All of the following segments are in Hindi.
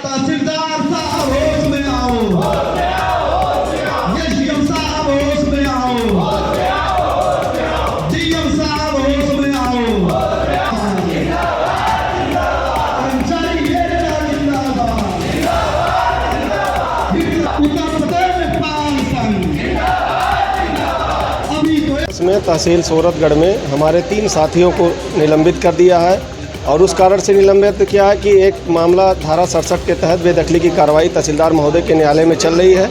तहसीलदार साहब होश में आओ, डीएम साहब होश में आओ, डीएम साहब होश में आओ। कर्मचारी एकता जिंदाबाद, उत्तर प्रदेश में पान संघ। अभी तो इसमें तहसील सूरतगढ़ में हमारे 3 साथियों को निलंबित कर दिया है और उस कारण से निलंबित किया है कि एक मामला धारा 67 के तहत बेदखली की कार्रवाई तहसीलदार महोदय के न्यायालय में चल रही है,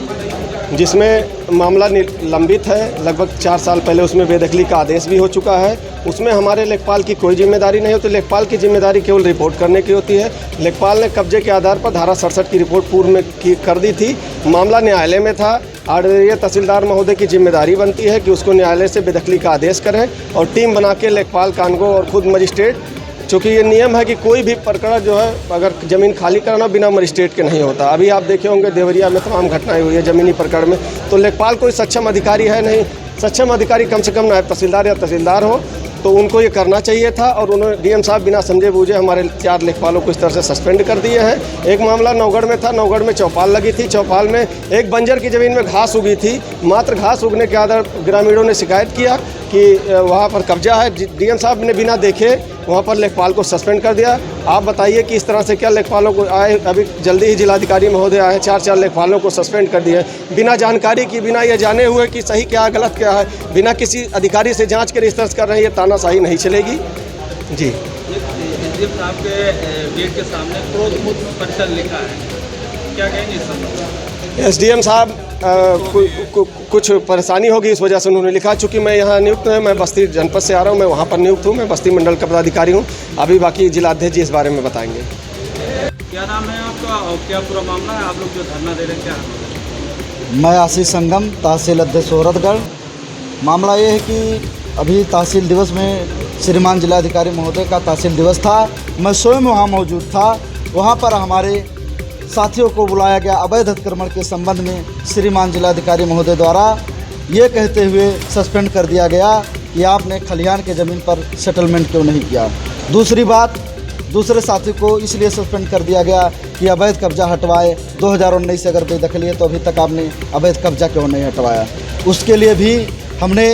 जिसमें मामला लंबित है। लगभग 4 साल पहले उसमें बेदखली का आदेश भी हो चुका है। उसमें हमारे लेखपाल की कोई जिम्मेदारी नहीं होती। लेखपाल की जिम्मेदारी केवल रिपोर्ट करने की होती है। लेखपाल ने कब्जे के आधार पर धारा 67 की रिपोर्ट पूर्व में कर दी थी। मामला न्यायालय में था और ये तहसीलदार महोदय की जिम्मेदारी बनती है कि उसको न्यायालय से बेदखली का आदेश करें और टीम बना के लेखपाल कानगो और खुद मजिस्ट्रेट, चूँकि ये नियम है कि कोई भी प्रकरण जो है अगर ज़मीन खाली कराना बिना मजिस्ट्रेट के नहीं होता। अभी आप देखे होंगे देवरिया में तमाम घटनाएं हुई है ज़मीनी प्रकरण में। तो लेखपाल कोई सक्षम अधिकारी है नहीं। सक्षम अधिकारी कम से कम नायब तहसीलदार या तहसीलदार हो, तो उनको ये करना चाहिए था और उन्होंने डीएम साहब बिना समझे बूझे हमारे 4 लेखपालों को इस तरह से सस्पेंड कर दिए हैं। एक मामला नौगढ़ में था। नौगढ़ में चौपाल लगी थी। चौपाल में एक बंजर की ज़मीन में घास उगी थी। मात्र घास उगने के आधार ग्रामीणों ने शिकायत किया कि वहाँ पर कब्जा है। डीएम साहब ने बिना देखे वहाँ पर लेखपाल को सस्पेंड कर दिया। आप बताइए कि इस तरह से क्या लेखपालों को आए, अभी जल्दी ही जिलाधिकारी महोदय आए, 4 लेखपालों को सस्पेंड कर दिए बिना जानकारी की, बिना ये जाने हुए कि सही क्या गलत क्या है, बिना किसी अधिकारी से जांच के इस तरह से कर रहे हैं। ये तानाशाही नहीं चलेगी जी। डीएम साहब के गेट के सामने क्रोध परिषद लिखा है, क्या कहेंगे इस संबंध? एसडीएम साहब कुछ परेशानी होगी इस वजह से उन्होंने लिखा। चूँकि मैं यहाँ नियुक्त हूँ, मैं बस्ती जनपद से आ रहा हूँ, मैं वहाँ पर नियुक्त हूँ, मैं बस्ती मंडल का पदाधिकारी हूँ। अभी बाकी जिलाध्यक्ष जी इस बारे में बताएंगे। क्या नाम है आपका और क्या पूरा मामला है? आप लोग जो धरना दे रहे हैं क्या? मैं आशीष संगम, तहसील अध्यक्ष सूरतगढ़। मामला ये है कि अभी तहसील दिवस में श्रीमान जिलाधिकारी महोदय का तहसील दिवस था। मैं स्वयं वहाँ मौजूद था। वहाँ पर हमारे साथियों को बुलाया गया। अवैध अतिक्रमण के संबंध में श्रीमान जिलाधिकारी महोदय द्वारा ये कहते हुए सस्पेंड कर दिया गया कि आपने खलिहान के ज़मीन पर सेटलमेंट क्यों नहीं किया। दूसरी बात, दूसरे साथी को इसलिए सस्पेंड कर दिया गया कि अवैध कब्जा हटवाए। 2019 से अगर बेदखली है तो अभी तक आपने अवैध कब्जा क्यों नहीं हटवाया। उसके लिए भी हमने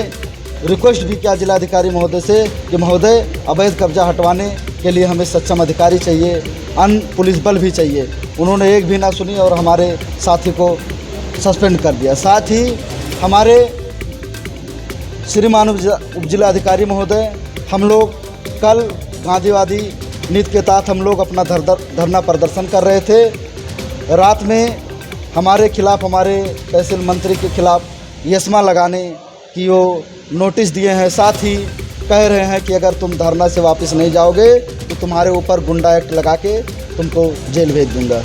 रिक्वेस्ट भी किया जिलाधिकारी महोदय से कि महोदय अवैध कब्जा हटवाने के लिए हमें सक्षम अधिकारी चाहिए, अन्य पुलिस बल भी चाहिए। उन्होंने एक भी ना सुनी और हमारे साथी को सस्पेंड कर दिया। साथ ही हमारे श्रीमान उप जिलाधिकारी महोदय, हम लोग कल गांधीवादी नीति के तहत हम लोग अपना धरना प्रदर्शन कर रहे थे। रात में हमारे खिलाफ, हमारे तहसील मंत्री के खिलाफ यस्मा लगाने की वो नोटिस दिए हैं। साथ ही कह रहे हैं कि अगर तुम धरना से वापस नहीं जाओगे तो तुम्हारे ऊपर गुंडा एक्ट लगा के तुमको जेल भेज दूंगा।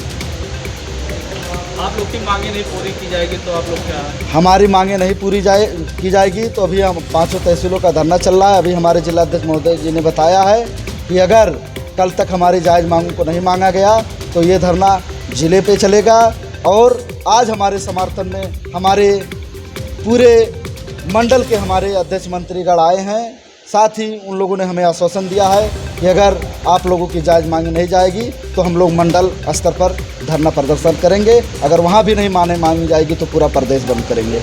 आप लोग की मांगे नहीं पूरी की जाएगी तो आप लोग क्या? हमारी मांगे नहीं पूरी की जाएगी तो अभी हम 500 तहसीलों का धरना चल रहा है। अभी हमारे जिलाध्यक्ष महोदय जी ने बताया है कि अगर कल तक हमारी जायज़ मांगों को नहीं मांगा गया तो ये धरना जिले पे चलेगा। और आज हमारे समर्थन में हमारे पूरे मंडल के हमारे अध्यक्ष मंत्रीगण आए हैं। साथ ही उन लोगों ने हमें आश्वासन दिया है कि अगर आप लोगों की जायज़ मांगी नहीं जाएगी तो हम लोग मंडल स्तर पर धरना प्रदर्शन करेंगे। अगर वहाँ भी नहीं मांगी जाएगी तो पूरा प्रदेश बंद करेंगे।